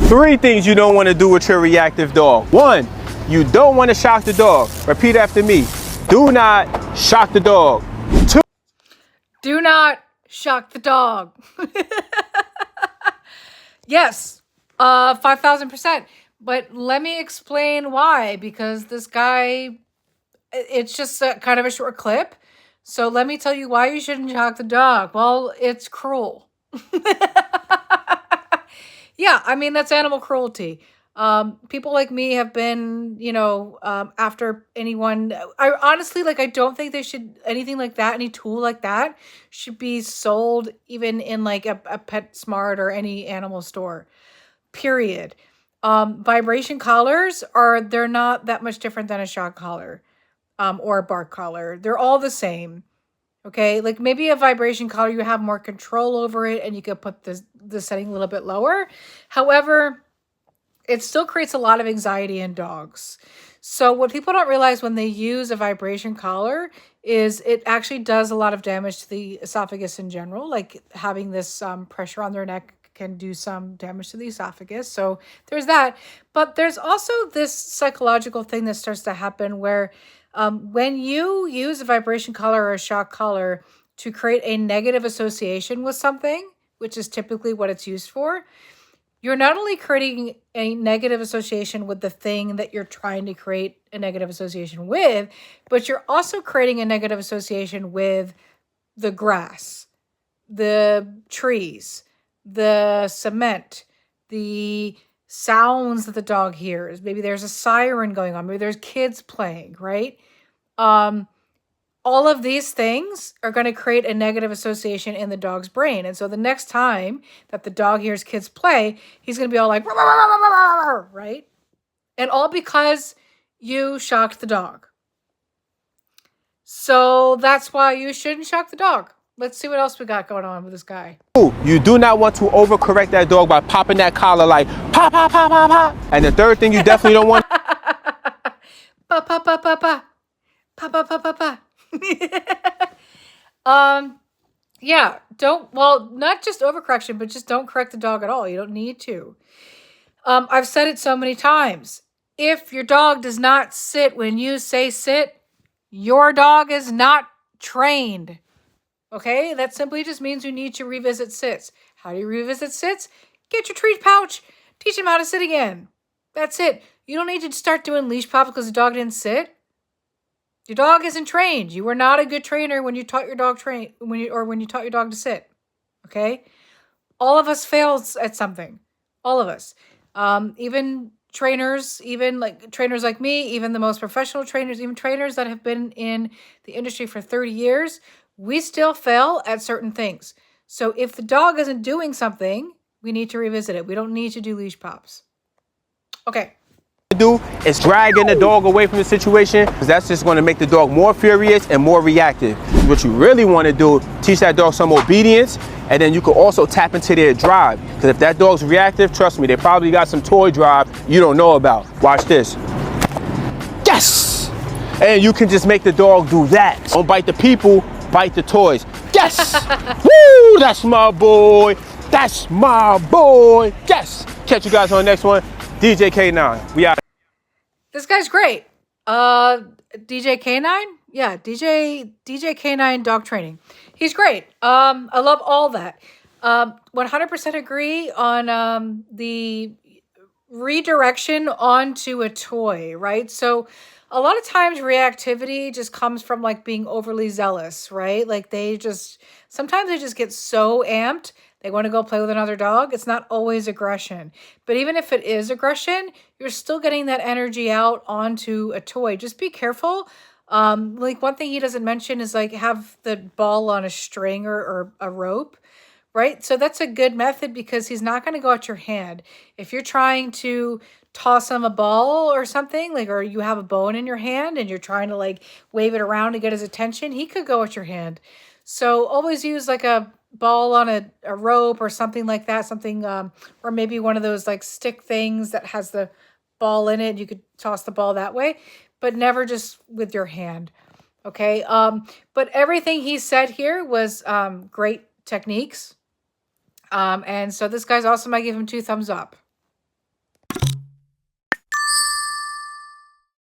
Three things you don't want to do with your reactive dog. One, you don't want to shock the dog. Repeat after me. Do not shock the dog. Two, do not shock the dog. Yes, 5,000%. But let me explain why, because this guy, it's just kind of a short clip. So let me tell you why you shouldn't shock the dog. Well, it's cruel. Yeah, I mean, that's animal cruelty. People like me have been, after anyone. I honestly, I don't think they should, anything like that, any tool like that should be sold even in like a PetSmart or any animal store, period. Vibration collars they're not that much different than a shock collar, or a bark collar. They're all the same. Okay, like maybe a vibration collar, you have more control over it and you could put the setting a little bit lower. However, it still creates a lot of anxiety in dogs. So what people don't realize when they use a vibration collar is it actually does a lot of damage to the esophagus in general. Like having this pressure on their neck can do some damage to the esophagus. So there's that. But there's also this psychological thing that starts to happen where when you use a vibration collar or a shock collar to create a negative association with something, which is typically what it's used for, you're not only creating a negative association with the thing that you're trying to create a negative association with, but you're also creating a negative association with the grass, the trees, the cement, the sounds that the dog hears. Maybe there's a siren going on. Maybe there's kids playing, right? All of these things are going to create a negative association in the dog's brain. And so the next time that the dog hears kids play, he's going to be all like, "Rah, rah, rah, rah, rah, rah," right? And all because you shocked the dog. So that's why you shouldn't shock the dog. Let's see what else we got going on with this guy. you do not want to overcorrect that dog by popping that collar like pop, pop, pop, pop, pop. And the third thing you definitely don't want. Pa, pa, pa, pa, pa. Pa, pa, pa, pa, pa. Yeah, not just overcorrection, but just don't correct the dog at all. You don't need to. I've said it so many times. If your dog does not sit when you say sit, your dog is not trained. Okay? That simply just means you need to revisit sits. How do you revisit sits? Get your treat pouch. Teach him how to sit again. That's it. You don't need to start doing leash pop because the dog didn't sit. Your dog isn't trained. You were not a good trainer when you taught your dog when you taught your dog to sit. Okay? All of us fail at something. All of us. Even trainers, even like trainers like me, even the most professional trainers, even trainers that have been in the industry for 30 years, we still fail at certain things. So if the dog isn't doing something, we need to revisit it. We don't need to do leash pops. Okay. Do is dragging the dog away from the situation, because that's just going to make the dog more furious and more reactive. What you really want to do, teach that dog some obedience, and then you can also tap into their drive, because if that dog's reactive, trust me, they probably got some toy drive you don't know about. Watch this. Yes! And you can just make the dog do that. Don't bite the people, bite the toys. Yes! Woo! That's my boy. That's my boy. Yes! Catch you guys on the next one. DJ K9. We out. This guy's great. DJ K9? Yeah, DJ K9 dog training. He's great. I love all that. 100% agree on the redirection onto a toy, right? So a lot of times reactivity just comes from like being overly zealous, right? Like sometimes they just get so amped. They want to go play with another dog. It's not always aggression. But even if it is aggression, you're still getting that energy out onto a toy. Just be careful. Like one thing he doesn't mention is like have the ball on a string or a rope, right? So that's a good method because he's not going to go at your hand. If you're trying to toss him a ball or something, like, or you have a bone in your hand and you're trying to like wave it around to get his attention, he could go at your hand. So always use like a ball on a rope or something like that, or maybe one of those like stick things that has the ball in it. You could toss the ball that way, but never just with your hand. Okay. But everything he said here was great techniques. And so this guy's awesome. I give him 2 thumbs up.